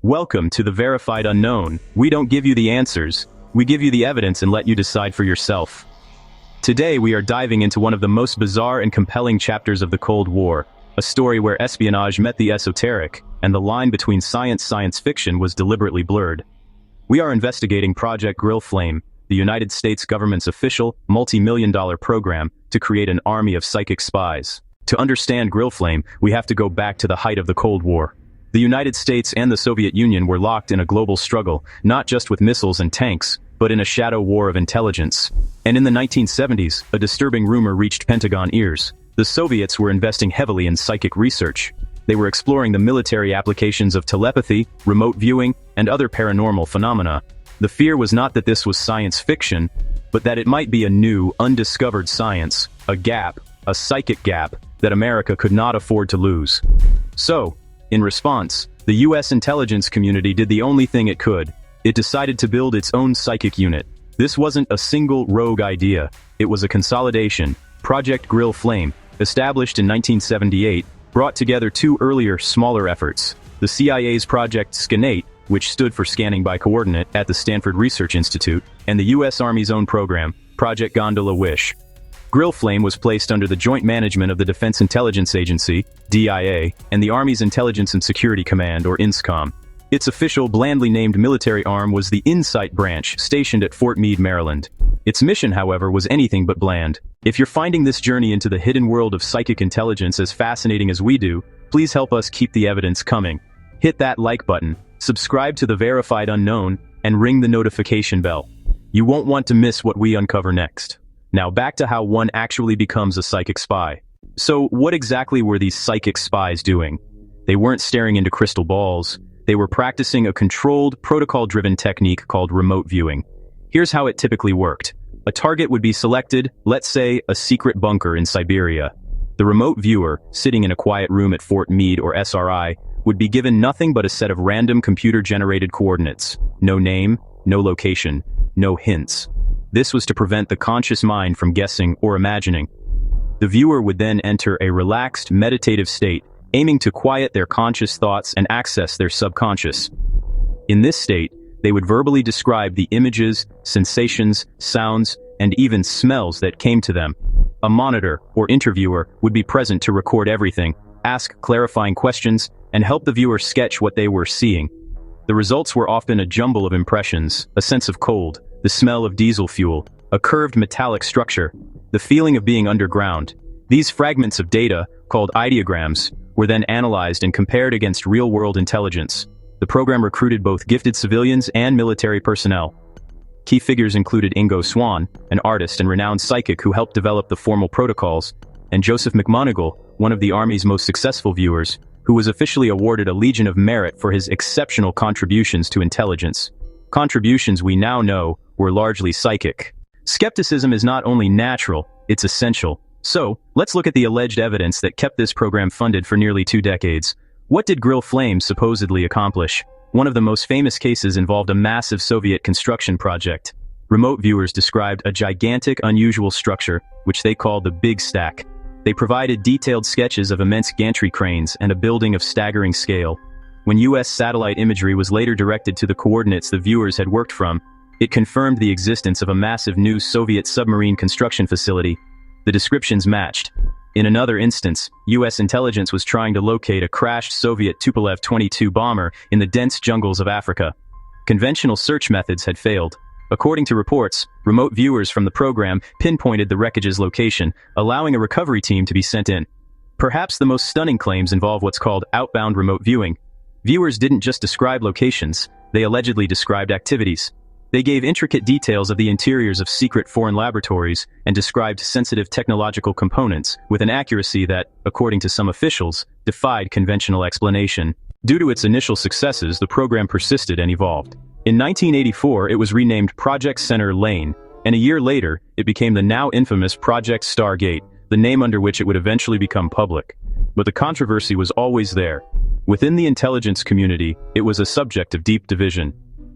Welcome to the Verified Unknown. We don't give you the answers, we give you the evidence and let you decide for yourself. Today we are diving into one of the most bizarre and compelling chapters of the Cold War, a story where espionage met the esoteric, and the line between science fiction was deliberately blurred. We are investigating Project Grill Flame, the United States government's official, multi-million-dollar program to create an army of psychic spies. To understand Grill Flame, we have to go back to the height of the Cold War. The United States and the Soviet Union were locked in a global struggle, not just with missiles and tanks, but in a shadow war of intelligence. And in the 1970s, a disturbing rumor reached Pentagon ears. The Soviets were investing heavily in psychic research. They were exploring the military applications of telepathy, remote viewing, and other paranormal phenomena. The fear was not that this was science fiction, but that it might be a new, undiscovered science, a gap, a psychic gap, that America could not afford to lose. So, in response, the U.S. intelligence community did the only thing it could. It decided to build its own psychic unit. This wasn't a single rogue idea. It was a consolidation. Project Grill Flame, established in 1978, brought together two earlier, smaller efforts. The CIA's Project Scanate, which stood for Scanning by Coordinate at the Stanford Research Institute, and the U.S. Army's own program, Project Gondola Wish. Grill Flame was placed under the joint management of the Defense Intelligence Agency, DIA, and the Army's Intelligence and Security Command, or INSCOM. Its official, blandly named military arm was the Insight Branch, stationed at Fort Meade, Maryland. Its mission, however, was anything but bland. If you're finding this journey into the hidden world of psychic intelligence as fascinating as we do, please help us keep the evidence coming. Hit that like button, subscribe to the Verified Unknown, and ring the notification bell. You won't want to miss what we uncover next. Now back to how one actually becomes a psychic spy. So what exactly were these psychic spies doing? They weren't staring into crystal balls. They were practicing a controlled, protocol-driven technique called remote viewing. Here's how it typically worked. A target would be selected, let's say a secret bunker in Siberia. The remote viewer, sitting in a quiet room at Fort Meade or SRI, would be given nothing but a set of random computer-generated coordinates. No name, no location, no hints. This was to prevent the conscious mind from guessing or imagining. The viewer would then enter a relaxed, meditative state, aiming to quiet their conscious thoughts and access their subconscious. In this state, they would verbally describe the images, sensations, sounds, and even smells that came to them. A monitor, or interviewer, would be present to record everything, ask clarifying questions, and help the viewer sketch what they were seeing. The results were often a jumble of impressions, a sense of cold, the smell of diesel fuel, a curved metallic structure, the feeling of being underground. These fragments of data, called ideograms, were then analyzed and compared against real-world intelligence. The program recruited both gifted civilians and military personnel. Key figures included Ingo Swann, an artist and renowned psychic who helped develop the formal protocols, and Joseph McMonigal, one of the Army's most successful viewers, who was officially awarded a Legion of Merit for his exceptional contributions to intelligence. Contributions we now know were largely psychic. Skepticism is not only natural, it's essential. So, let's look at the alleged evidence that kept this program funded for nearly 2 decades. What did Grill Flame supposedly accomplish? One of the most famous cases involved a massive Soviet construction project. Remote viewers described a gigantic, unusual structure, which they called the Big Stack. They provided detailed sketches of immense gantry cranes and a building of staggering scale. When U.S. satellite imagery was later directed to the coordinates the viewers had worked from, it confirmed the existence of a massive new Soviet submarine construction facility. The descriptions matched. In another instance, U.S. intelligence was trying to locate a crashed Soviet Tupolev 22 bomber in the dense jungles of Africa. Conventional search methods had failed. According to reports, remote viewers from the program pinpointed the wreckage's location, allowing a recovery team to be sent in. Perhaps the most stunning claims involve what's called outbound remote viewing. Viewers didn't just describe locations, they allegedly described activities. They gave intricate details of the interiors of secret foreign laboratories and described sensitive technological components with an accuracy that, according to some officials, defied conventional explanation. Due to its initial successes, the program persisted and evolved. In 1984, it was renamed Project Center Lane, and a year later, it became the now infamous Project Stargate, the name under which it would eventually become public. But the controversy was always there. Within the intelligence community, it was a subject of deep division.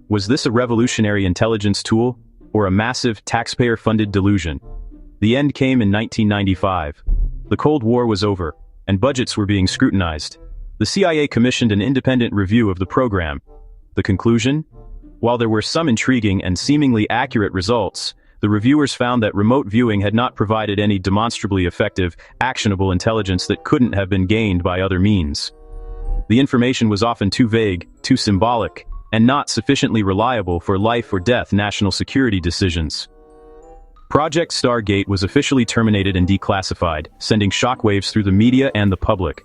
Was this a revolutionary intelligence tool, or a massive, taxpayer-funded delusion? The end came in 1995. The Cold War was over, and budgets were being scrutinized. The CIA commissioned an independent review of the program, The conclusion? While there were some intriguing and seemingly accurate results, the reviewers found that remote viewing had not provided any demonstrably effective, actionable intelligence that couldn't have been gained by other means. The information was often too vague, too symbolic, and not sufficiently reliable for life or death national security decisions. Project Stargate was officially terminated and declassified, sending shockwaves through the media and the public.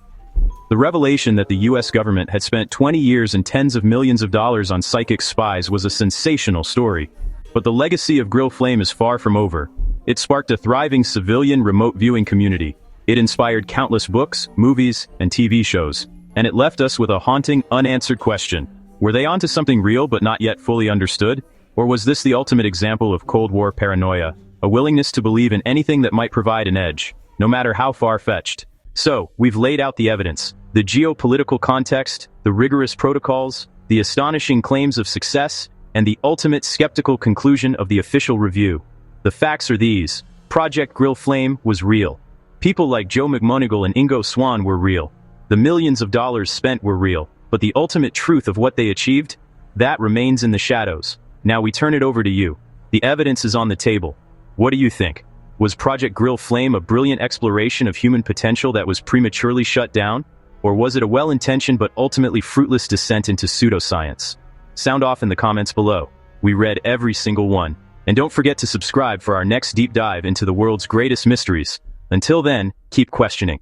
The revelation that the US government had spent 20 years and tens of millions of dollars on psychic spies was a sensational story. But the legacy of Grill Flame is far from over. It sparked a thriving civilian remote viewing community. It inspired countless books, movies, and TV shows. And it left us with a haunting, unanswered question. Were they onto something real but not yet fully understood? Or was this the ultimate example of Cold War paranoia? A willingness to believe in anything that might provide an edge, no matter how far-fetched. So, we've laid out the evidence, the geopolitical context, the rigorous protocols, the astonishing claims of success, and the ultimate skeptical conclusion of the official review. The facts are these. Project Grill Flame was real. People like Joe McMonigal and Ingo Swann were real. The millions of dollars spent were real. But the ultimate truth of what they achieved? That remains in the shadows. Now we turn it over to you. The evidence is on the table. What do you think? Was Project Grill Flame a brilliant exploration of human potential that was prematurely shut down? Or was it a well-intentioned but ultimately fruitless descent into pseudoscience? Sound off in the comments below. We read every single one. And don't forget to subscribe for our next deep dive into the world's greatest mysteries. Until then, keep questioning.